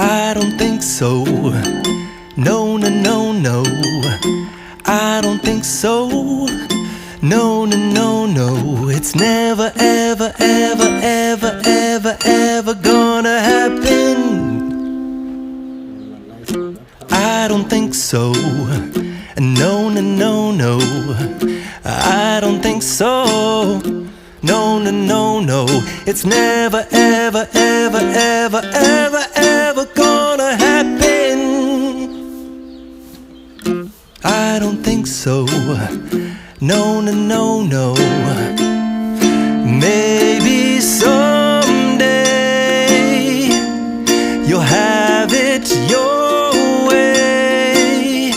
I don't think so. No, no, no, no. I don't think so. No, no, no, no. It's never, ever, ever, ever, ever, ever gonna happen. I don't think so. No, no, no, no. I don't think so. No, no, no, no. It's never, ever, ever, ever, ever, ever gonna happen. I don't think so. No, no, no, no. Maybe someday you'll have it your way.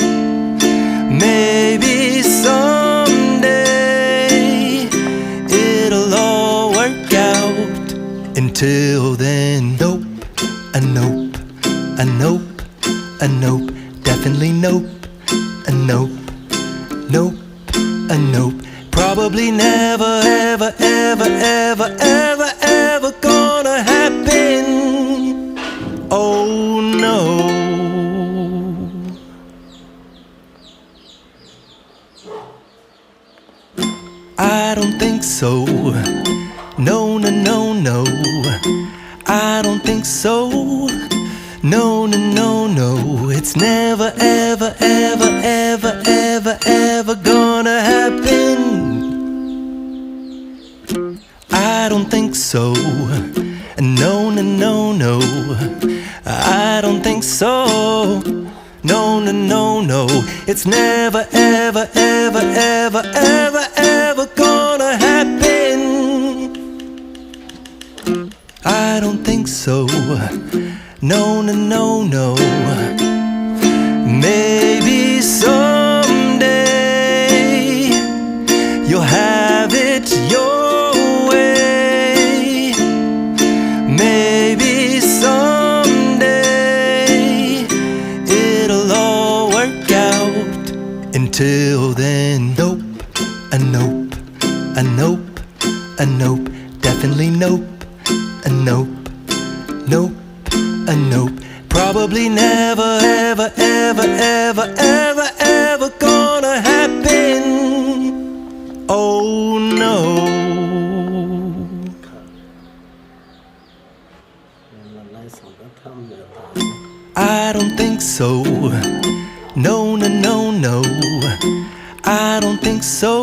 Maybe someday it'll all work out. Until then, nope, a nope, a nope, a nope, definitely nope, a nope, nope, a nope. Probably never, ever, ever, ever, ever, ever gonna happen. Oh no. I don't think so. No, no, no, no. I don't think so. No, no, no, no. It's never, ever, ever, ever, ever, ever gonna happen. I don't think so. No, no, no, no. I don't think so. No, no, no, no. It's never, ever, ever, ever, ever, ever gonna happen. I don't think so. No, no, no, no. Maybe someday you'll have it your way. Maybe someday it'll all work out. Until then, nope, a nope, a nope, a nope, definitely nope, a nope, nope, a nope. Probably never, ever, ever, ever, ever, ever gonna happen. Oh no. I don't think so. No, no, no, no. I don't think so.